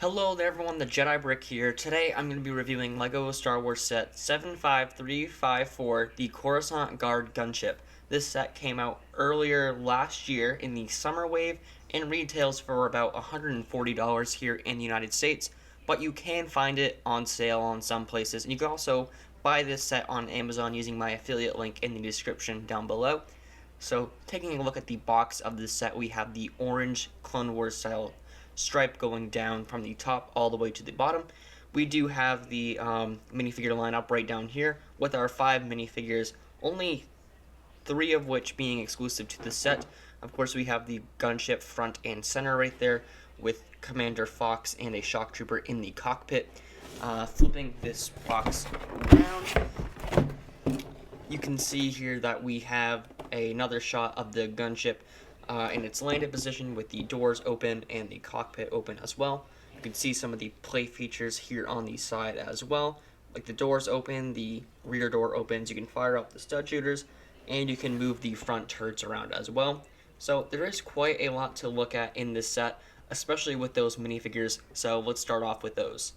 Hello there everyone, the Jedi Brick here. Today I'm going to be reviewing LEGO Star Wars set 75354, the Coruscant Guard Gunship. This set came out earlier last year in the summer wave and retails for about $140 here in the United States, but you can find it on sale on some places, and you can also buy this set on Amazon using my affiliate link in the description down below. So, taking a look at the box of this set, we have the orange Clone Wars style stripe going down from the top all the way to the bottom. We do have the minifigure lineup right down here with our 5 minifigures, only 3 of which being exclusive to the set. Of course, we have the gunship front and center right there with Commander Fox and a shock trooper in the cockpit. Flipping this box around, you can see here that we have another shot of the gunship in its landed position with the doors open and the cockpit open as well. You can see some of the play features here on the side as well. Like the doors open, the rear door opens, you can fire up the stud shooters, and you can move the front turrets around as well. So there is quite a lot to look at in this set, especially with those minifigures, so let's start off with those.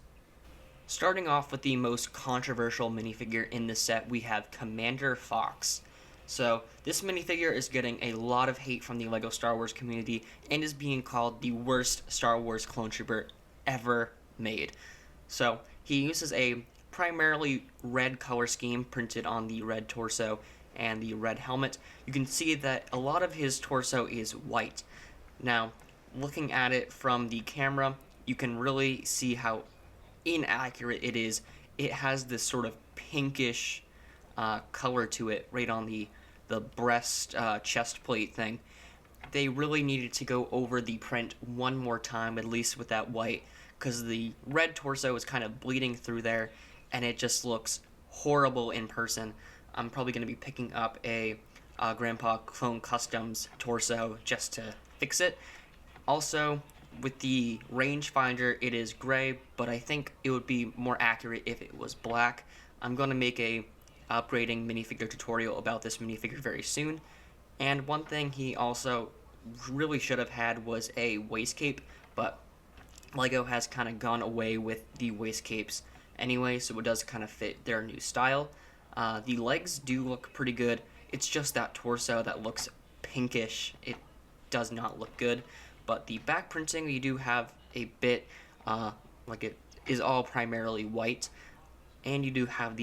Starting off with the most controversial minifigure in this set, we have Commander Fox. So, this minifigure is getting a lot of hate from the LEGO Star Wars community and is being called the worst Star Wars clone trooper ever made. So, he uses a primarily red color scheme printed on the red torso and the red helmet. You can see that a lot of his torso is white. Now, looking at it from the camera, you can really see how inaccurate it is. It has this sort of pinkish color to it right on the breast chest plate thing. They really needed to go over the print one more time, at least with that white, because the red torso is kind of bleeding through there, and it just looks horrible in person. I'm probably going to be picking up a Grandpa Clone Customs torso just to fix it. Also, with the rangefinder, it is gray, but I think it would be more accurate if it was black. I'm going to make a upgrading minifigure tutorial about this minifigure very soon. And one thing he also really should have had was a waist cape, but LEGO has kind of gone away with the waist capes anyway, so it does kind of fit their new style. The legs do look pretty good. It's just that torso that looks pinkish. It does not look good. But the back printing, you do have a bit, like it is all primarily white, and you do have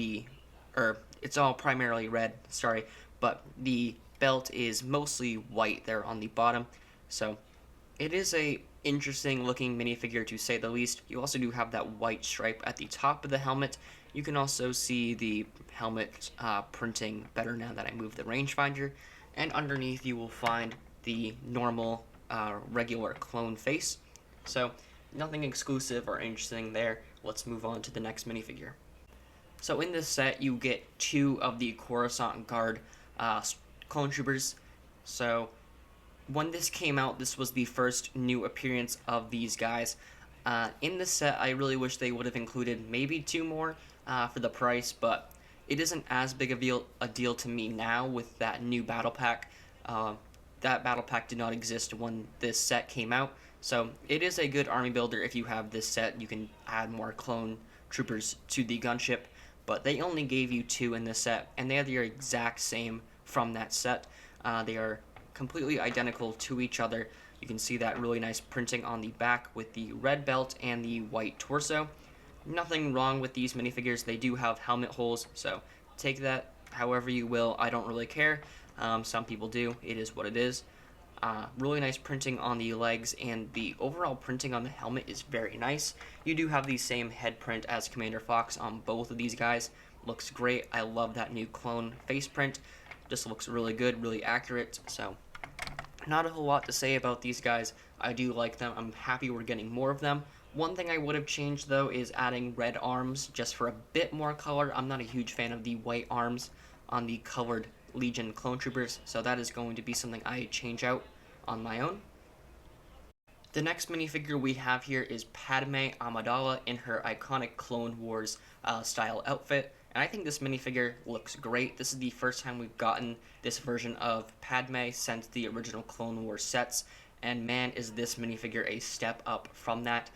it's all primarily red, sorry, but the belt is mostly white there on the bottom, so it is a interesting looking minifigure to say the least. You also do have that white stripe at the top of the helmet. You can also see the helmet printing better now that I moved the rangefinder, and underneath you will find the normal regular clone face. So nothing exclusive or interesting there. Let's move on to the next minifigure. So in this set, you get 2 of the Coruscant Guard clone troopers. So when this came out, this was the first new appearance of these guys. In this set, I really wish they would have included maybe 2 more for the price, but it isn't as big a deal to me now with that new battle pack. That battle pack did not exist when this set came out, so it is a good army builder if you have this set. You can add more clone troopers to the gunship, but they only gave you 2 in this set, and they are the exact same from that set. They are completely identical to each other. You can see that really nice printing on the back with the red belt and the white torso. Nothing wrong with these minifigures. They do have helmet holes, so take that however you will. I don't really care. Some people do. It is what it is. Really nice printing on the legs, and the overall printing on the helmet is very nice. You do have the same head print as Commander Fox on both of these guys. Looks great. I love that new clone face print. Just looks really good, really accurate. So, not a whole lot to say about these guys. I do like them. I'm happy we're getting more of them. One thing I would have changed, though, is adding red arms just for a bit more color. I'm not a huge fan of the white arms on the colored Legion clone troopers, so that is going to be something I change out on my own. The next minifigure we have here is Padme Amidala in her iconic Clone Wars style outfit, and I think this minifigure looks great. This is the first time we've gotten this version of Padme since the original Clone Wars sets, and man, is this minifigure a step up from that.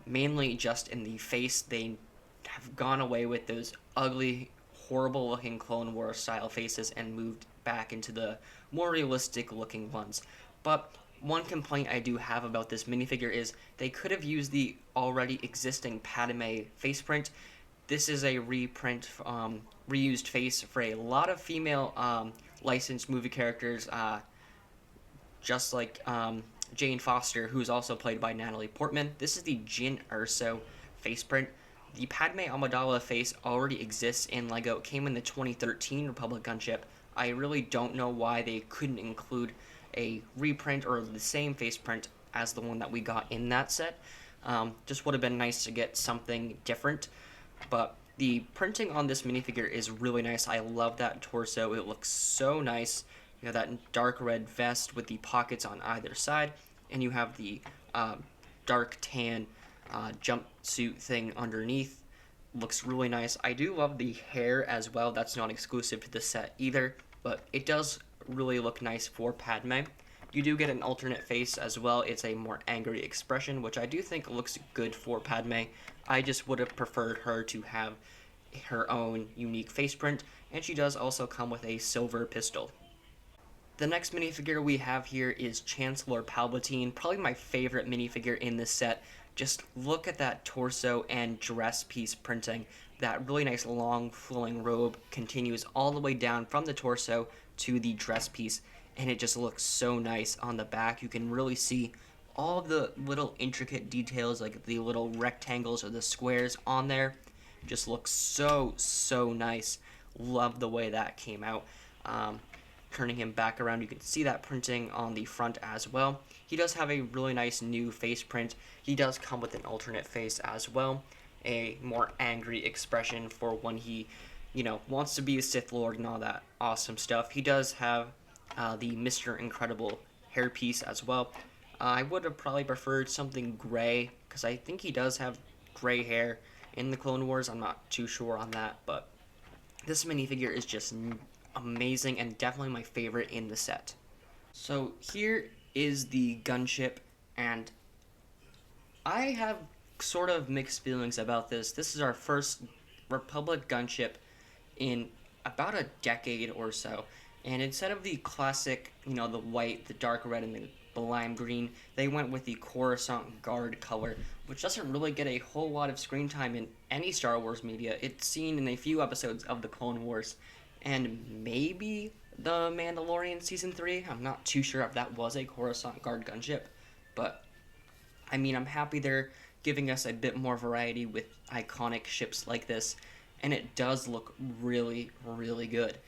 mainly just in the face. They have gone away with those ugly, horrible looking Clone Wars style faces and moved back into the more realistic looking ones. But one complaint I do have about this minifigure is they could have used the already existing Padme face print. This is a reprint, reused face for a lot of female licensed movie characters, just like Jane Foster, who's also played by Natalie Portman. This is the Jyn Erso face print. The Padme Amidala face already exists in LEGO. It came in the 2013 Republic Gunship. I really don't know why they couldn't include a reprint or the same face print as the one that we got in that set. Just would have been nice to get something different. But the printing on this minifigure is really nice. I love that torso. It looks so nice. You have that dark red vest with the pockets on either side, and you have the dark tan jumpsuit thing underneath. Looks really nice. I do love the hair as well. That's not exclusive to the set either, but it does really look nice for Padme. You do get an alternate face as well. It's a more angry expression, which I do think looks good for Padme. I just would have preferred her to have her own unique face print, and she does also come with a silver pistol. The next minifigure we have here is Chancellor Palatine, probably my favorite minifigure in this set. Just look at that torso and dress piece printing. That really nice long flowing robe continues all the way down from the torso to the dress piece, and it just looks so nice on the back. You can really see all of the little intricate details, like the little rectangles or the squares on there. Just looks so nice. Love the way that came out. Turning him back around, you can see that printing on the front as well. He does have a really nice new face print. He does come with an alternate face as well, a more angry expression for when he, wants to be a Sith Lord and all that awesome stuff. He does have the Mr. Incredible hairpiece as well. I would have probably preferred something gray, because I think he does have gray hair in the Clone Wars. I'm not too sure on that, but this minifigure is just amazing and definitely my favorite in the set. So here is the gunship, and I have sort of mixed feelings about this. This is our first Republic gunship in about a decade or so, and instead of the classic, the white, the dark red, and the lime green, they went with the Coruscant Guard color, which doesn't really get a whole lot of screen time in any Star Wars media. It's seen in a few episodes of the Clone Wars, and maybe The Mandalorian Season 3. I'm not too sure if that was a Coruscant Guard gunship, but I'm happy they're giving us a bit more variety with iconic ships like this, and it does look really good.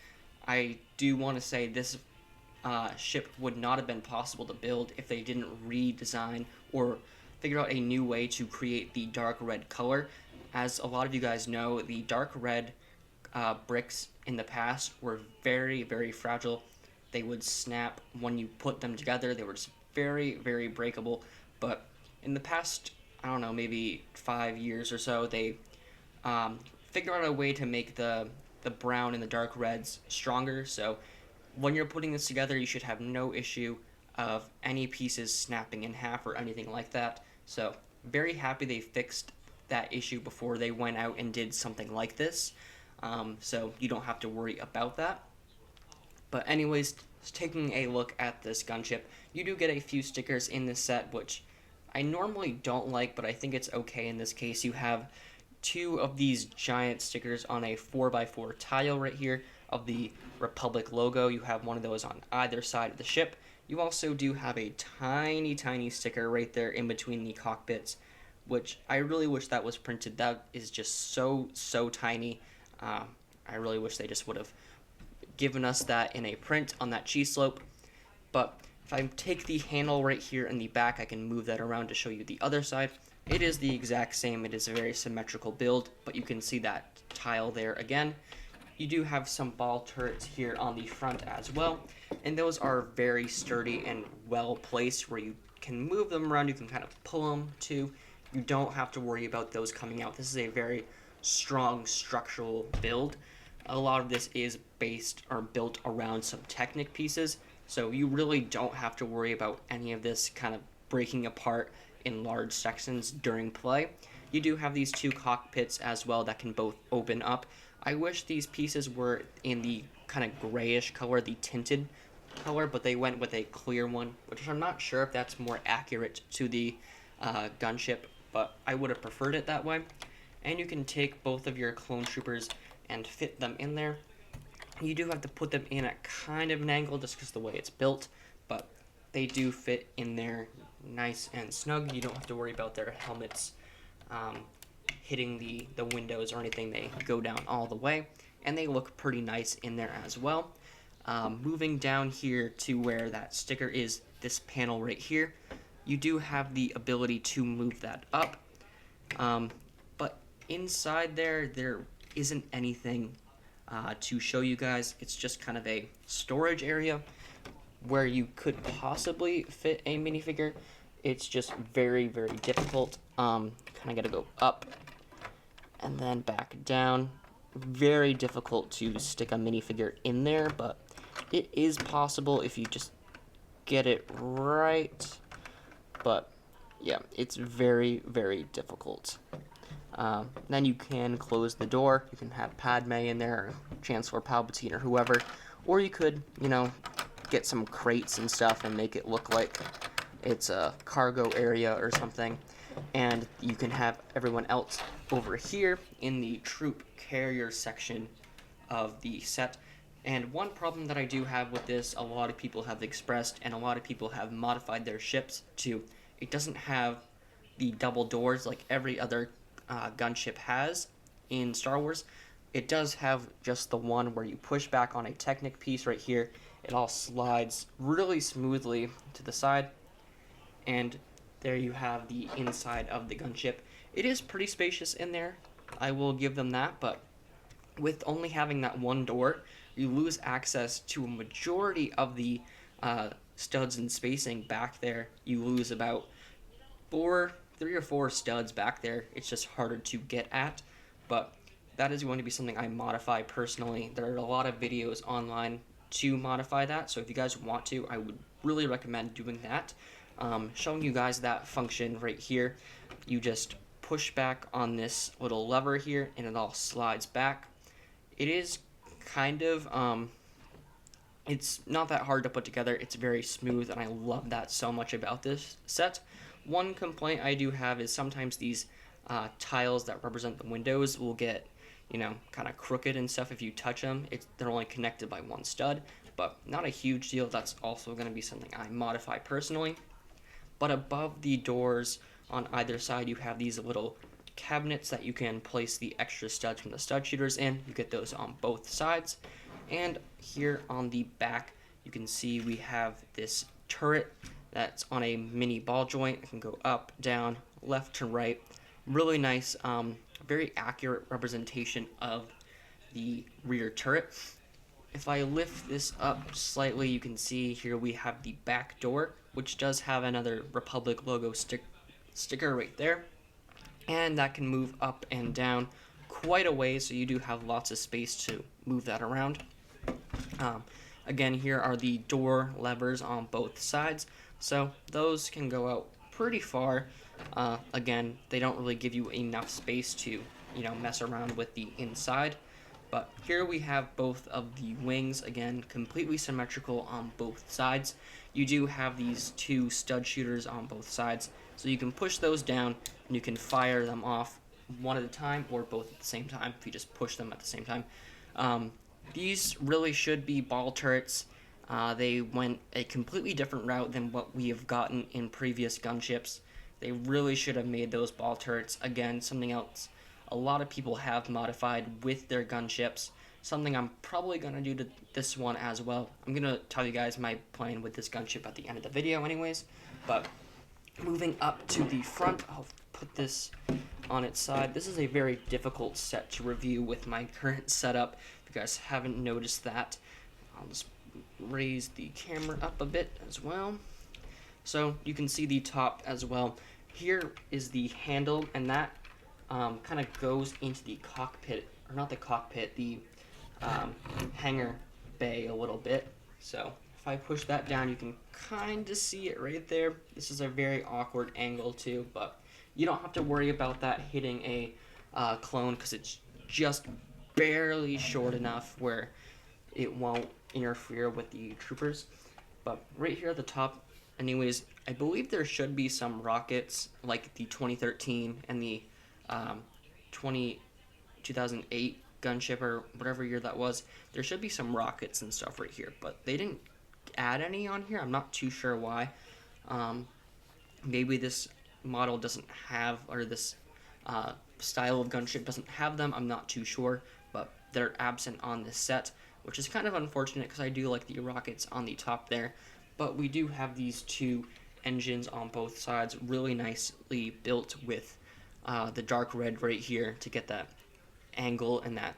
I do want to say this ship would not have been possible to build if they didn't redesign or figure out a new way to create the dark red color. As a lot of you guys know, the dark red bricks in the past were very fragile. They would snap when you put them together. They were just very breakable. But in the past, I don't know, maybe 5 years or so, they figured out a way to make the brown and the dark reds stronger. So when you're putting this together, you should have no issue of any pieces snapping in half or anything like that. So very happy they fixed that issue before they went out and did something like this. So you don't have to worry about that. But anyways, taking a look at this gunship, you do get a few stickers in this set, which I normally don't like, but I think it's okay in this case. You have 2 of these giant stickers on a 4x4 tile right here of the Republic logo. You have one of those on either side of the ship. You also do have a tiny sticker right there in between the cockpits, which I really wish that was printed. That is just so tiny. I really wish they just would have given us that in a print on that cheese slope. But if I take the handle right here in the back, I can move that around to show you the other side. It is the exact same. It is a very symmetrical build, but you can see that tile there again. You do have some ball turrets here on the front as well, and those are very sturdy and well placed where you can move them around. You can kind of pull them too. You don't have to worry about those coming out. This is a very strong structural build. A lot of this is based or built around some Technic pieces, so you really don't have to worry about any of this kind of breaking apart in large sections during play. You do have these two cockpits as well that can both open up. I wish these pieces were in the kind of grayish color, the tinted color, but they went with a clear one, which I'm not sure if that's more accurate to the gunship, but I would have preferred it that way. And you can take both of your clone troopers and fit them in there. You do have to put them in at kind of an angle just because the way it's built, but they do fit in there nice and snug. You don't have to worry about their helmets hitting the windows or anything. They go down all the way, and they look pretty nice in there as well. Moving down here to where that sticker is, this panel right here, you do have the ability to move that up, but inside there isn't anything to show you guys. It's just kind of a storage area where you could possibly fit a minifigure. It's just very, very difficult. Kind of got to go up and then back down. Very difficult to stick a minifigure in there, but it is possible if you just get it right. But yeah, it's very, very difficult. Then you can close the door. You can have Padme in there, or Chancellor Palatine, or whoever. Or you could, get some crates and stuff and make it look like it's a cargo area or something. And you can have everyone else over here in the troop carrier section of the set. And one problem that I do have with this, a lot of people have expressed, and a lot of people have modified their ships to, it doesn't have the double doors like every other gunship has in Star Wars. It does have just the one where you push back on a Technic piece right here. It all slides really smoothly to the side, and there you have the inside of the gunship. It is pretty spacious in there, I will give them that, but with only having that one door, you lose access to a majority of the studs and spacing back there. You lose about 3 or 4 studs back there. It's just harder to get at, but that is going to be something I modify personally. There are a lot of videos online to modify that, so if you guys want to, I would really recommend doing that. Showing you guys that function right here. You just push back on this little lever here, and it all slides back. It is kind of, it's not that hard to put together. It's very smooth, and I love that so much about this set. One complaint I do have is sometimes these tiles that represent the windows will get, kind of crooked and stuff if you touch them. They're only connected by one stud, but not a huge deal. That's also going to be something I modify personally. But above the doors on either side, you have these little cabinets that you can place the extra studs from the stud shooters in. You get those on both sides. And here on the back, you can see we have this turret that's on a mini ball joint. It can go up, down, left to right. Really nice, very accurate representation of the rear turret. If I lift this up slightly, you can see here we have the back door, which does have another Republic logo sticker right there. And that can move up and down quite a way, so you do have lots of space to move that around. Again, here are the door levers on both sides, so those can go out pretty far. Again, they don't really give you enough space to, mess around with the inside. But here we have both of the wings, again, completely symmetrical on both sides. You do have these 2 stud shooters on both sides, so you can push those down, and you can fire them off one at a time, or both at the same time, if you just push them at the same time. These really should be ball turrets. They went a completely different route than what we have gotten in previous gunships. They really should have made those ball turrets. Again, something else a lot of people have modified with their gunships. Something I'm probably going to do to this one as well. I'm going to tell you guys my plan with this gunship at the end of the video anyways. But moving up to the front, I'll put this on its side. This is a very difficult set to review with my current setup. If you guys haven't noticed that, I'll just raise the camera up a bit as well. So you can see the top as well. Here is the handle, and that kind of goes into the cockpit, or not the cockpit, the hangar bay a little bit. So if I push that down, you can kind of see it right there. This is a very awkward angle too, but you don't have to worry about that hitting a clone because it's just barely short enough where it won't interfere with the troopers. But right here at the top, anyways, I believe there should be some rockets like the 2013 and the 2008 gunship or whatever year that was. There should be some rockets and stuff right here, but they didn't add any on here. I'm not too sure why. Maybe this model doesn't have, or this style of gunship doesn't have them. I'm not too sure, but they're absent on this set, which is kind of unfortunate because I do like the rockets on the top there. But we do have these two engines on both sides, really nicely built with the dark red right here to get that angle and that,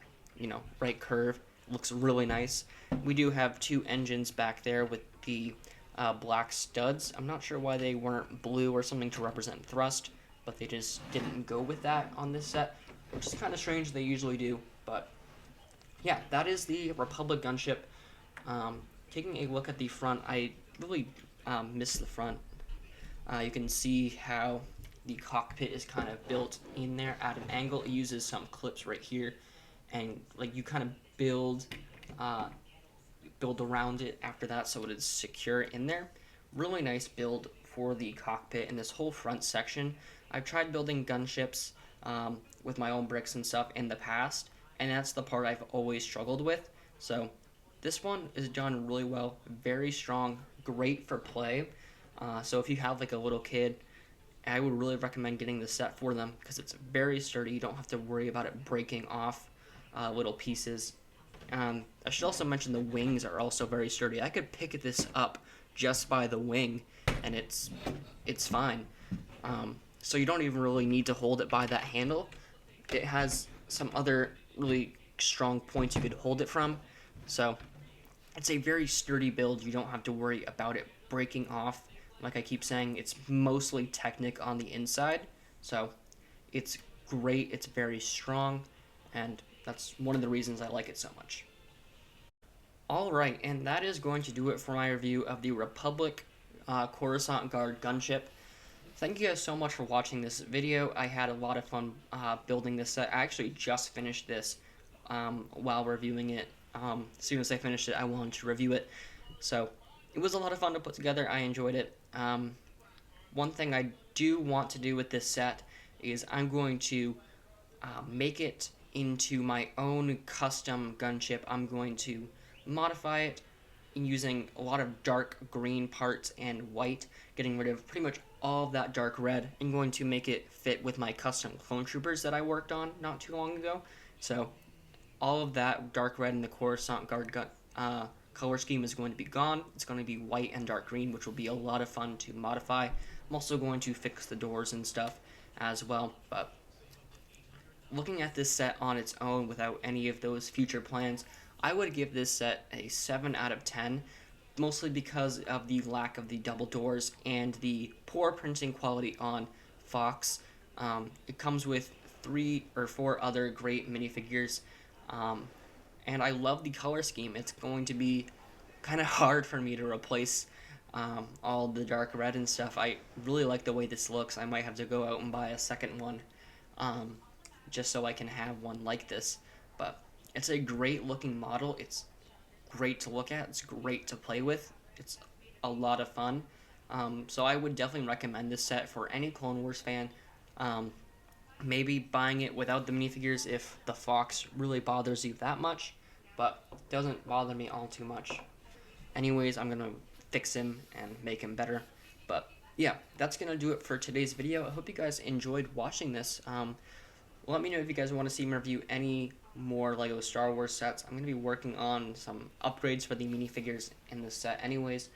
right curve. Looks really nice. We do have two engines back there with the black studs. I'm not sure why they weren't blue or something to represent thrust, but they just didn't go with that on this set, which is kind of strange. They usually do, but yeah, that is the Republic gunship. Taking a look at the front, I really missed the front. You can see how the cockpit is kind of built in there at an angle. It uses some clips right here, and like you kind of build around it after that so it is secure in there. Really nice build for the cockpit and this whole front section. I've tried building gunships with my own bricks and stuff in the past, and that's the part I've always struggled with. So this one is done really well, very strong, great for play. So if you have like a little kid, I would really recommend getting this set for them because it's very sturdy. You don't have to worry about it breaking off little pieces. I should also mention the wings are also very sturdy. I could pick this up just by the wing, and it's fine. So you don't even really need to hold it by that handle. It has some other really strong points you could hold it from. So it's a very sturdy build. You don't have to worry about it breaking off. Like I keep saying, it's mostly Technic on the inside. So it's great. It's very strong, and that's one of the reasons I like it so much. Alright, and that is going to do it for my review of the Republic Coruscant Guard gunship. Thank you guys so much for watching this video. I had a lot of fun building this set. I actually just finished this while reviewing it. As soon as I finished it, I wanted to review it. So it was a lot of fun to put together. I enjoyed it. One thing I do want to do with this set is I'm going to make it into my own custom gunship. I'm going to modify it using a lot of dark green parts and white, getting rid of pretty much all of that dark red, and going to make it fit with my custom clone troopers that I worked on not too long ago. So all of that dark red in the Coruscant Guard color scheme is going to be gone. It's going to be white and dark green, which will be a lot of fun to modify. I'm also going to fix the doors and stuff as well, but looking at this set on its own without any of those future plans, I would give this set a 7 out of 10, mostly because of the lack of the double doors and the poor printing quality on Fox. It comes with 3 or 4 other great minifigures, and I love the color scheme. It's going to be kind of hard for me to replace all the dark red and stuff. I really like the way this looks. I might have to go out and buy a second one just so I can have one like this. But it's a great looking model. It's great to look at. It's great to play with. It's a lot of fun. So I would definitely recommend this set for any Clone Wars fan. Maybe buying it without the minifigures if the Fox really bothers you that much, but it doesn't bother me all too much. Anyways, I'm going to fix him and make him better. But yeah, that's going to do it for today's video. I hope you guys enjoyed watching this. Let me know if you guys want to see me review any more LEGO Star Wars sets. I'm going to be working on some upgrades for the minifigures in this set anyways.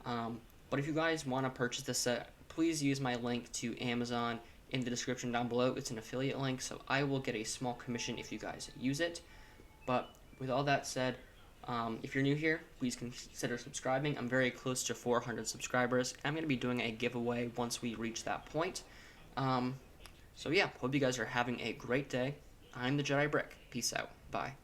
But if you guys want to purchase this set, please use my link to Amazon in the description down below. It's an affiliate link, so I will get a small commission if you guys use it. But with all that said, if you're new here, please consider subscribing. I'm very close to 400 subscribers. I'm going to be doing a giveaway once we reach that point. So yeah, hope you guys are having a great day. I'm the Jedi Brick. Peace out. Bye.